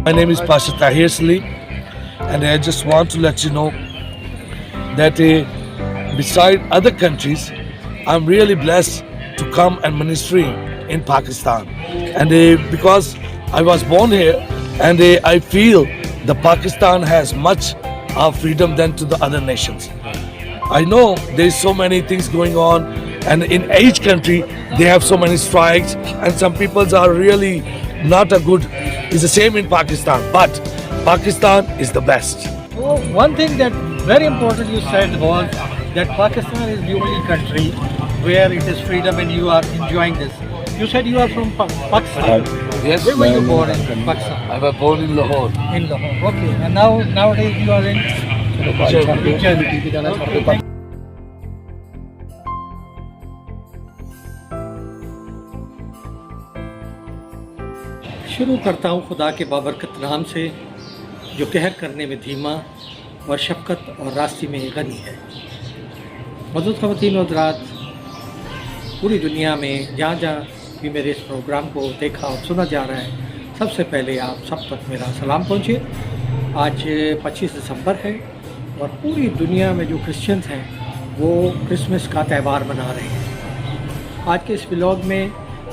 My name is Pastor Tahir Salim, and I just want to let you know that beside other countries, I'm really blessed to come and ministry in Pakistan. And because I was born here, and I feel the Pakistan has much freedom than to the other nations. I know there's so many things going on, and in each country they have so many strikes, and some peoples are really not a good. It's the same in Pakistan, but Pakistan is the best. So one thing that very important you said was that Pakistan is the only country where it is freedom and you are enjoying this. You said you are from Pakistan. Yes. Where were you born in Pakistan? I was born in Lahore. In Lahore. Okay. And nowadays you are in Germany. शुरू करता हूँ खुदा के बाबरकत नाम से जो कहर करने में धीमा और शफ़क़त और रास्ते में गनी है। मौजूद ख़वातीन और हज़रात, पूरी दुनिया में जहाँ जहाँ भी मेरे इस प्रोग्राम को देखा और सुना जा रहा है, सबसे पहले आप सब तक मेरा सलाम पहुँचे। आज 25 दिसंबर है और पूरी दुनिया में जो क्रिश्चियंस हैं वो क्रिसमस का त्यौहार मना रहे हैं। आज के इस व्लॉग में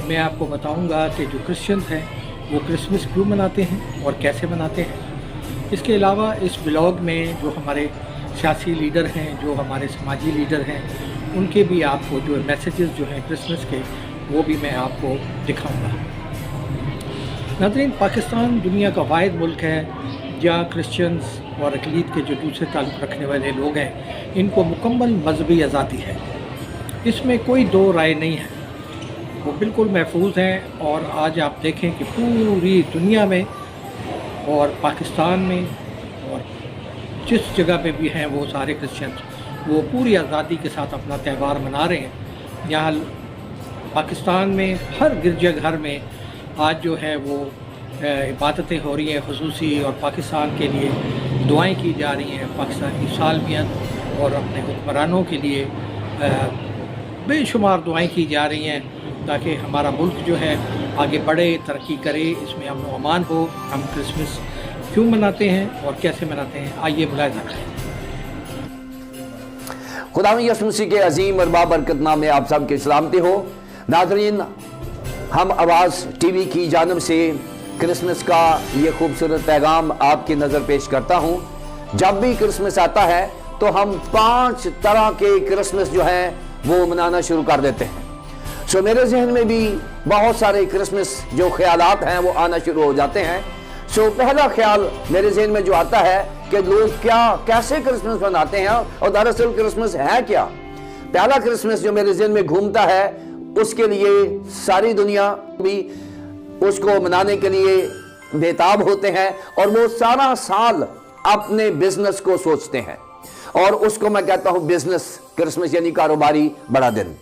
मैं आपको बताऊंगा कि जो क्रिश्चियंस हैं वो क्रिसमस क्यों मनाते हैं और कैसे मनाते हैं। इसके अलावा इस व्लॉग में जो हमारे सियासी लीडर हैं, जो हमारे समाजी लीडर हैं, उनके भी आपको जो मैसेजेस जो हैं क्रिसमस के, वो भी मैं आपको दिखाऊंगा। नाज़रीन, पाकिस्तान दुनिया का वाहिद मुल्क है जहाँ क्रिश्चियंस और अक़लीत के जो दूसरे ताल्लुक़ रखने वाले लोग हैं, इनको मुकम्मल मजहबी आज़ादी है। इसमें कोई दो राय नहीं है, वो बिल्कुल महफूज हैं। और आज आप देखें कि पूरी दुनिया में और पाकिस्तान में और जिस जगह पे भी हैं वो सारे क्रिश्चियंस वो पूरी आज़ादी के साथ अपना त्यौहार मना रहे हैं। यहाँ पाकिस्तान में हर गिरजाघर में आज जो है वो इबादतें हो रही हैं खुसूसी, और पाकिस्तान के लिए दुआएं की जा रही हैं, पाकिस्तान की सालमियत और अपने हुक्मरानों के लिए बेशुमार दुआएं की जा रही हैं ताकि हमारा मुल्क जो है आगे बढ़े, तरक्की करे, इसमें अमन व अमान हो। हम क्रिसमस क्यों मनाते हैं और कैसे मनाते हैं, आइए मुलाहिज़ा करें। खुदा यसु मसीह के अजीम और बाबरकत नाम में आप सब की सलामती हो। नाज़रीन, हम आवाज़ टीवी की जानिब से क्रिसमस का ये खूबसूरत पैगाम आपकी नज़र पेश करता हूँ। जब भी क्रिसमस आता है तो हम 5 तरह के क्रिसमस जो हैं वो मनाना शुरू कर देते हैं। सो मेरे जहन में भी बहुत सारे क्रिसमस जो ख्यालात हैं वो आना शुरू हो जाते हैं। सो पहला ख्याल मेरे जहन में जो आता है कि लोग कैसे क्रिसमस मनाते हैं और दरअसल क्रिसमस है क्या। पहला क्रिसमस जो मेरे जहन में घूमता है, उसके लिए सारी दुनिया भी उसको मनाने के लिए बेताब होते हैं और वो सारा साल अपने बिजनेस को सोचते हैं, और उसको मैं कहता हूं बिजनेस क्रिसमस, यानी कारोबारी बड़ा दिन।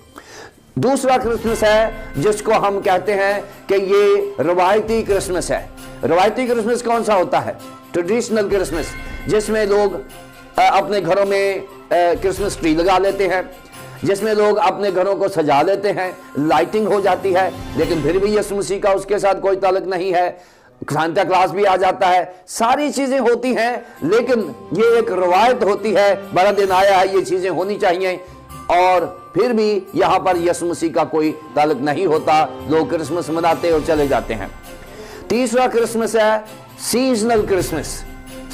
दूसरा क्रिसमस है जिसको हम कहते हैं कि ये रवायती क्रिसमस है। रवायती क्रिसमस कौन सा होता है? ट्रेडिशनल क्रिसमस, जिसमें लोग अपने घरों में क्रिसमस ट्री लगा लेते हैं, जिसमें लोग अपने घरों को सजा लेते हैं, लाइटिंग हो जाती है, लेकिन फिर भी यीशु मसीह का उसके साथ कोई ताल्लुक नहीं है। सांता क्लास भी आ जाता है, सारी चीजें होती हैं, लेकिन ये एक रवायत होती है, बड़ा दिन आया है, ये चीजें होनी चाहिए, और फिर भी यहां पर यीशु मसीह का कोई ताल्लुक नहीं होता। लोग क्रिसमस मनाते और चले जाते हैं। तीसरा क्रिसमस है सीजनल क्रिसमस।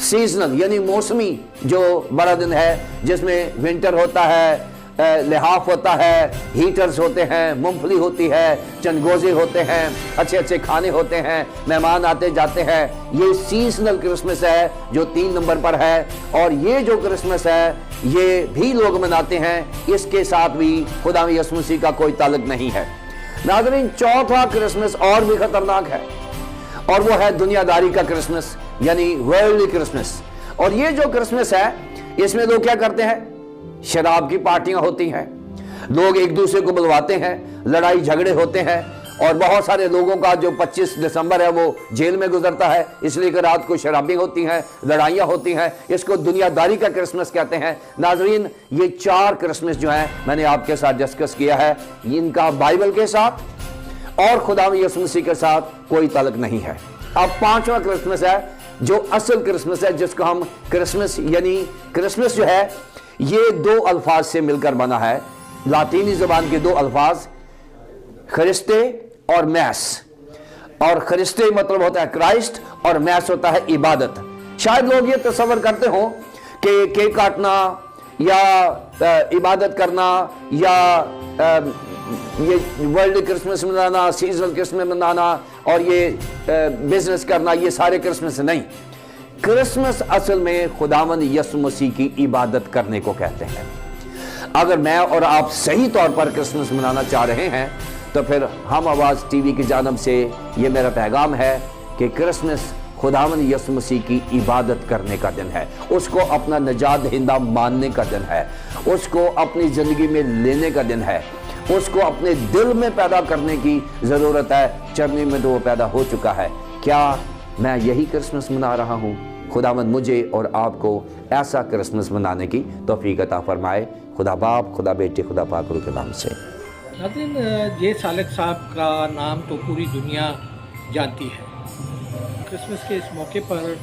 सीजनल यानी मौसमी जो बड़ा दिन है, जिसमें विंटर होता है, लिहाफ होता है, हीटर्स होते हैं, मूंगफली होती है, चंदगोजे होते हैं, अच्छे अच्छे खाने होते हैं, मेहमान आते जाते हैं। ये सीजनल क्रिसमस है जो 3 नंबर पर है, और ये जो क्रिसमस है ये भी लोग मनाते हैं। इसके साथ भी खुदा यीशु मसीह का कोई ताल्लुक नहीं है। नाज़रीन, चौथा क्रिसमस और भी खतरनाक है, और वो है दुनियादारी का क्रिसमस, यानी वर्ल्डली क्रिसमस। और ये जो क्रिसमस है, इसमें लोग क्या करते हैं? शराब की पार्टियां होती हैं, लोग एक दूसरे को बुलवाते हैं, लड़ाई झगड़े होते हैं, और बहुत सारे लोगों का जो 25 दिसंबर है वो जेल में गुजरता है, इसलिए कि रात को शराबी होती हैं, लड़ाइयाँ होती हैं। इसको दुनियादारी का क्रिसमस कहते हैं। नाजरीन, ये 4 क्रिसमस जो हैं मैंने आपके साथ डिस्कस किया है, इनका बाइबल के साथ और खुदा यीशु मसीह के साथ कोई ताल्लुक नहीं है। अब 5वां क्रिसमस है, जो असल क्रिसमस है, जिसको हम क्रिसमस, यानी क्रिसमस जो है ये दो अल्फाज से मिलकर बना है, लातीनी ज़बान के दो अल्फाज खरिस्ते और मैस। और खरिस्ते मतलब होता है क्राइस्ट और मैस होता है इबादत। शायद लोग ये तस्वर करते हो कि केक काटना या इबादत करना या ये वर्ल्ड क्रिसमस मनाना, सीजनल क्रिसमस मनाना और ये बिजनेस करना, ये सारे क्रिसमस नहीं। क्रिसमस असल में खुदावंद यीशु मसीह की इबादत करने को कहते हैं। अगर मैं और आप सही तौर पर क्रिसमस मनाना चाह रहे हैं तो फिर हम आवाज़ टीवी की जानब से ये मेरा पैगाम है कि क्रिसमस खुदावंद यीशु मसीह की इबादत करने का दिन है, उसको अपना निजात दहिंदा मानने का दिन है, उसको अपनी ज़िंदगी में लेने का दिन है, उसको अपने दिल में पैदा करने की ज़रूरत है। चरनी में तो वो पैदा हो चुका है। क्या मैं यही क्रिसमस मना रहा हूँ? खुदावंद मुझे और आपको ऐसा क्रिसमस मनाने की तौफीक अता फरमाए। खुदा बाप, खुदा बेटे, खुदा पाक रूह के नाम से। नाज़रीन, ये सालक साहब का नाम तो पूरी दुनिया जानती है। क्रिसमस के इस मौके पर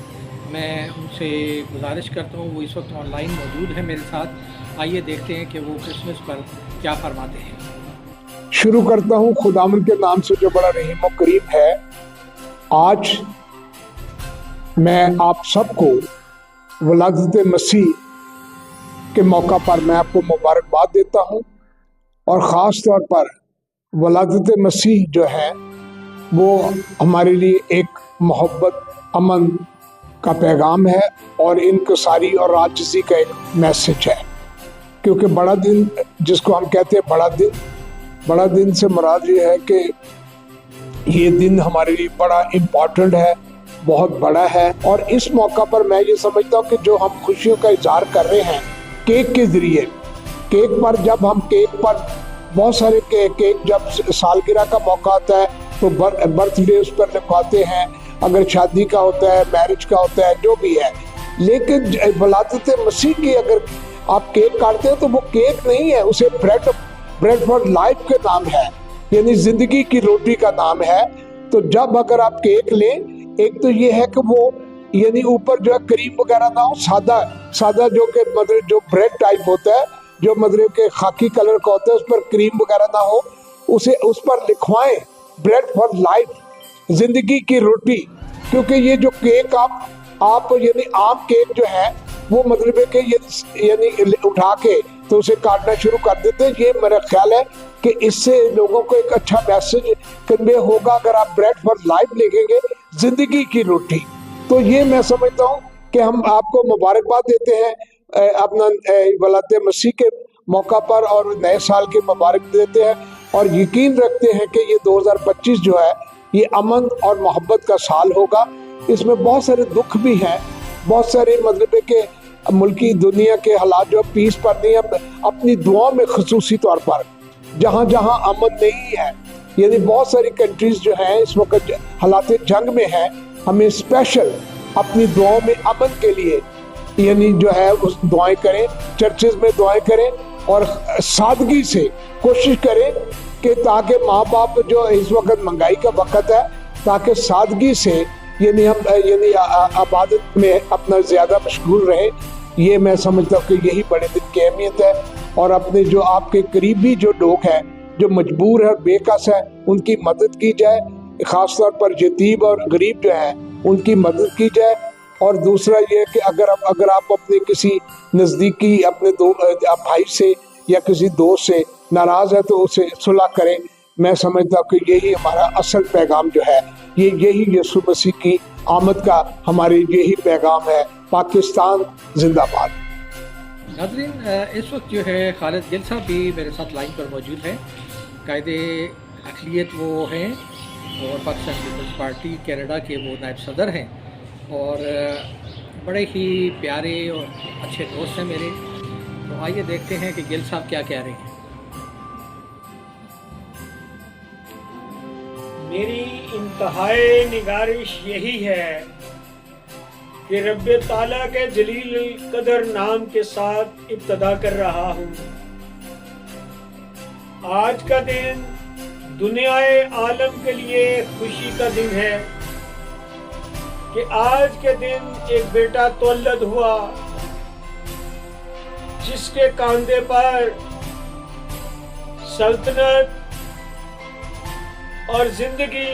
मैं उनसे गुजारिश करता हूँ, वो इस वक्त ऑनलाइन मौजूद है मेरे साथ। आइए देखते हैं कि वो क्रिसमस पर क्या फरमाते हैं। शुरू करता हूँ खुदावंद के नाम से जो बड़ा रहीम और करीम है। आज मैं आप सबको वलादत मसीह के मौका पर मैं आपको मुबारकबाद देता हूँ, और ख़ास तौर पर वलादत मसीह जो है वो हमारे लिए एक मोहब्बत, अमन का पैगाम है और इनकसारी और राजसी का एक मैसेज है। क्योंकि बड़ा दिन जिसको हम कहते हैं बड़ा दिन से मुराद ये है कि ये दिन हमारे लिए बड़ा इम्पोर्टेंट है, बहुत बड़ा है। और इस मौका पर मैं ये समझता हूँ कि जो हम खुशियों का इजहार कर रहे हैं केक के ज़रिए, केक पर जब हम केक पर बहुत सारे केक जब सालगिरह का मौका आता है तो बर्थडे उस पर लिखवाते हैं, अगर शादी का होता है, मैरिज का होता है, जो भी है। लेकिन वलादत मसीह की अगर आप केक काटते हैं तो वो केक नहीं है, उसे ब्रेड फॉर लाइफ के नाम है, यानी जिंदगी की रोटी का नाम है। तो जब अगर आप केक लें, एक तो ये है कि वो यानी ऊपर जो है क्रीम वगैरह ना हो, सादा जो कि मतलब जो ब्रेड टाइप होता है, जो मतलब के खाकी कलर का होता है, उस पर क्रीम वगैरह ना हो, उसे उस पर लिखवाएं ब्रेड फॉर लाइफ, जिंदगी की रोटी। क्योंकि ये जो केक आप यानी आम केक जो है वो मतलब है कि यानी उठा के तो उसे काटना शुरू कर देते हैं। ये मेरा ख्याल है कि इससे लोगों को एक अच्छा मैसेज कन्वे होगा अगर आप ब्रेड फॉर लाइफ लिखेंगे, जिंदगी की रोटी। तो ये मैं समझता हूँ कि हम आपको मुबारकबाद देते हैं अपना वलादत मसीह के मौका पर और नए साल के मुबारक देते हैं, और यकीन रखते हैं कि ये 2025 जो है ये अमन और मोहब्बत का साल होगा। इसमें बहुत सारे दुख भी हैं, बहुत सारे मतलब है कि मुल्की दुनिया के हालात जो पीस पर नहीं, अपनी दुआओं में खुसूसी तौर पर जहाँ जहाँ अमन नहीं है, यानी बहुत सारी कंट्रीज जो हैं इस वक्त हालात जंग में हैं, हमें स्पेशल अपनी दुआओं में अमन के लिए यानी जो है उस दुआएं करें, चर्चेज में दुआएं करें और सादगी से कोशिश करें कि ताकि माँ बाप जो इस वक्त महंगाई का वक्त है, ताकि सादगी से यानी हम यानी आबादत में अपना ज़्यादा मशगूल रहें। ये मैं समझता हूँ कि यही बड़े दिन की अहमियत है। और अपने जो आपके करीबी जो लोग हैं जो मजबूर है, बेकस है, उनकी मदद की जाए, ख़ास तौर पर यतीम और गरीब जो हैं उनकी मदद की जाए। और दूसरा ये कि अगर आप अपने किसी नज़दीकी अपने भाई से या किसी दोस्त से नाराज़ है तो उसे सुलह करें। मैं समझता हूँ कि यही हमारा असल पैगाम जो है, यही यीशु मसीह की आमद का हमारे यही पैगाम है। पाकिस्तान जिंदाबाद। नाज़रीन, इस वक्त जो है खालिद गिल साहब भी मेरे साथ लाइन पर मौजूद हैं। कायदे अक़लियत वो हैं और पाकिस्तान पीपल्स पार्टी कनाडा के वो नायब सदर हैं और बड़े ही प्यारे और अच्छे दोस्त हैं मेरे। तो आइए देखते हैं कि गिल साहब क्या कह रहे हैं। मेरी इंतहाई निगारिश यही है कि रब्ब ताला के जलील कदर नाम के साथ इब्तदा कर रहा हूँ। आज का दिन दुनियाए आलम के लिए खुशी का दिन है। कि आज के दिन एक बेटा तौलद हुआ जिसके कांधे पर सल्तनत और जिंदगी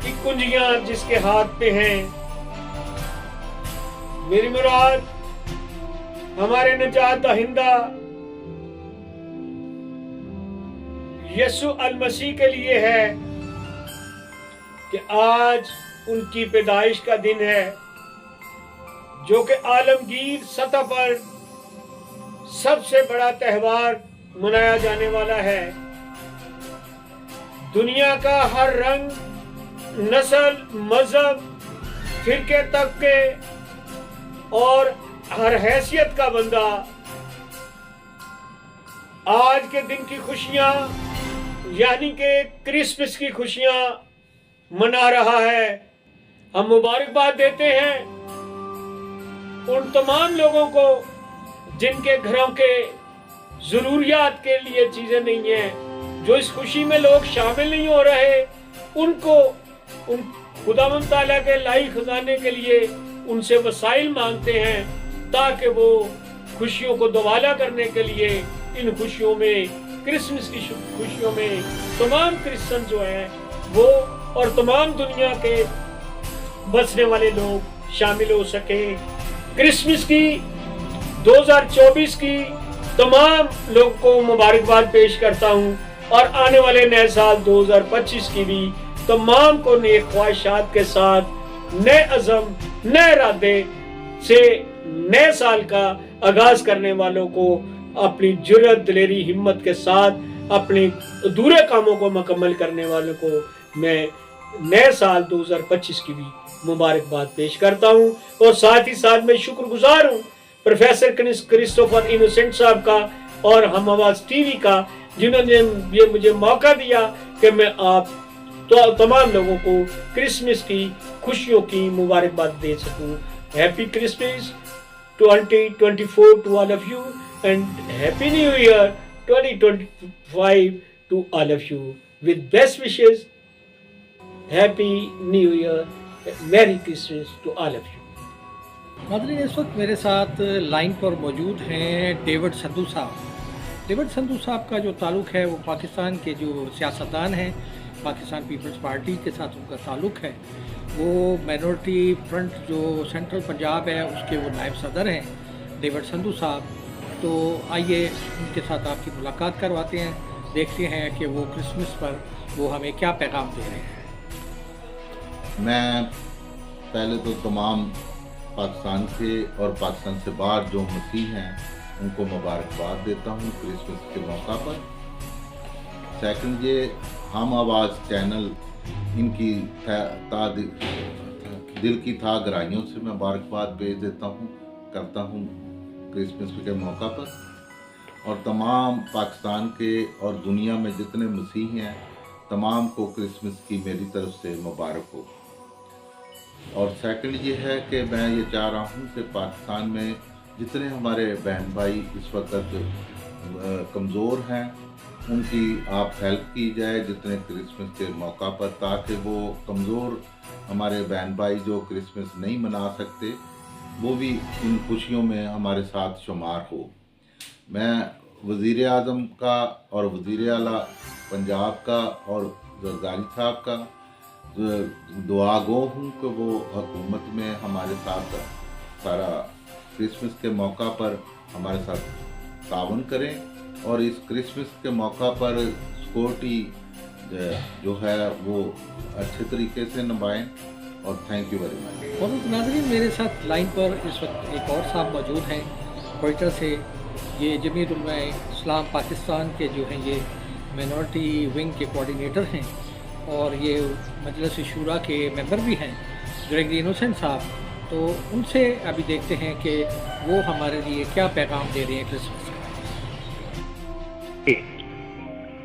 की कुंजियां जिसके हाथ पे हैं। मेरी मुराद हमारे निजात दहिंदा यसु अल मसीह के लिए है कि आज उनकी पैदाइश का दिन है, जो कि आलमगीर सतह पर सबसे बड़ा त्योहार मनाया जाने वाला है। दुनिया का हर रंग, नस्ल, मजहब, फिरके, तबके और हर हैसियत का बंदा आज के दिन की खुशियां यानी कि क्रिसमस की खुशियां मना रहा है। हम मुबारकबाद देते हैं उन तमाम लोगों को जिनके घरों के जरूरियात के लिए चीजें नहीं हैं, जो इस खुशी में लोग शामिल नहीं हो रहे, उनको उन खुदावंद ताला के लाई खजाने के लिए उनसे वसाइल मांगते हैं ताकि वो खुशियों को दोबारा करने के लिए इन खुशियों में, क्रिसमस की खुशियों में तमाम क्रिश्चियन जो हैं वो और तमाम दुनिया के बसने वाले लोग शामिल हो सके। क्रिसमस की 2024 की तमाम लोगों को मुबारकबाद पेश करता हूं और आने वाले नए साल 2025 की भी तमाम को नेक ख्वाहिशात के साथ नए अज़म, नए इरादे से नए साल का आगाज करने वालों को अपनी जुर्रत, दिलेरी, हिम्मत के साथ अपने अधूरे कामों को मुकम्मल करने वालों को मैं नए साल 2025 की भी मुबारकबाद पेश करता हूं। और साथ ही साथ मैं शुक्रगुजार हूं प्रोफेसर क्रिस्टोफर इनोसेंट साहब का और हम आवाज टीवी का, जिन्होंने ये मुझे मौका दिया कि मैं आप तो तमाम लोगों को क्रिसमस की खुशियों की मुबारकबाद दे सकूं। Happy Christmas 2024 to all of you and Happy New Year 2025 to all of you. With best wishes, Happy New Year, Merry Christmas to all of you. नाज़रीन, इस वक्त मेरे साथ लाइन पर मौजूद हैं डेविड संधू साहब। डेविड संधू साहब का जो ताल्लुक़ है वो पाकिस्तान के जो सियासतदान हैं, पाकिस्तान पीपल्स पार्टी के साथ उनका ताल्लुक़ है। वो माइनॉरिटी फ्रंट जो सेंट्रल पंजाब है उसके वो नायब सदर हैं डेविड संधू साहब। तो आइए उनके साथ आपकी मुलाकात करवाते हैं, देखते हैं कि वो क्रिसमस पर वो हमें क्या पैगाम दे रहे हैं। मैं पहले तो तमाम पाकिस्तान के और पाकिस्तान से बाहर जो मसीह हैं उनको मुबारकबाद देता हूँ क्रिसमस के मौका पर। सेकंड, ये हम आवाज़ चैनल इनकी दिल की था गहराइयों से मैं मुबारकबाद भेज देता हूँ करता हूँ क्रिसमस के मौका पर। और तमाम पाकिस्तान के और दुनिया में जितने मसीह हैं तमाम को क्रिसमस की मेरी तरफ से मुबारक हो। और सेकंड ये है कि मैं ये चाह रहा हूँ कि पाकिस्तान में जितने हमारे बहन भाई इस वक्त कमज़ोर हैं उनकी आप हेल्प की जाए जितने क्रिसमस के मौका पर, ताकि वो कमज़ोर हमारे बहन भाई जो क्रिसमस नहीं मना सकते वो भी इन खुशियों में हमारे साथ शुमार हो। मैं वज़ीर आज़म का और वज़ीर आला पंजाब का और जरदारी साहब का दुआ गो हूँ कि वो हुकूमत में हमारे साथ सारा क्रिसमस के मौका पर हमारे साथ तावन करें और इस क्रिसमस के मौका पर सिक्योरिटी जो है वो अच्छे तरीके से निभाएं। और थैंक यू वेरी मच। और नाज़रीन, मेरे साथ लाइन पर इस वक्त एक और साहब मौजूद हैं क्वेटा से। ये जमीयत उलमा इस्लाम पाकिस्तान के जो हैं ये मिनॉरिटी विंग के कोऑर्डिनेटर हैं और ये मजलिस शूरा के मेंबर भी हैं ग्रेगरी इनोसेंट साहब। तो उनसे अभी देखते हैं कि वो हमारे लिए क्या पैगाम दे रहे हैं क्रिसमस का।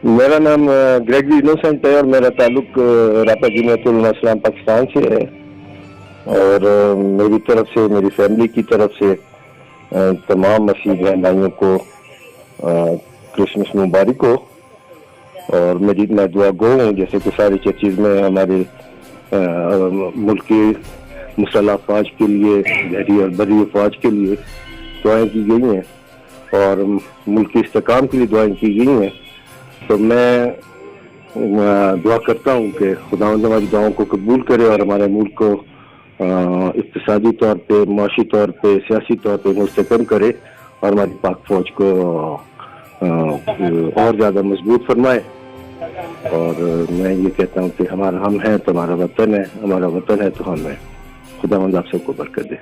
मेरा नाम ग्रेगरी इनोसेंट है और मेरा ताल्लुक रापा जमीयत उलमा इस्लाम पाकिस्तान से है और मेरी तरफ से, मेरी फैमिली की तरफ से तमाम मसीह बहन भाइयों को क्रिसमस मुबारक हो। और मैं दुआ गो हूँ जैसे कि सारी चर्चिज़ में हमारे मुल्क की मुसल्लह फौज के लिए, बहरी और बर्री फौज के लिए दुआएं की गई हैं और मुल्क के इस्तेकाम के लिए दुआएं की गई हैं। तो मैं दुआ करता हूँ कि खुदावंद हमारी दुआओं को कबूल करे और हमारे मुल्क को इक्तिसादी तौर पे, माशी तौर पे, सियासी तौर पे मुस्तकम करे और हमारी पाक फौज को और ज़्यादा मजबूत फरमाए। और मैं ये कहता हूँ कि हम हैं तो हमारा वतन है, हमारा वतन है तो हम हैं। खुदावंद आप सबको बरकत दे।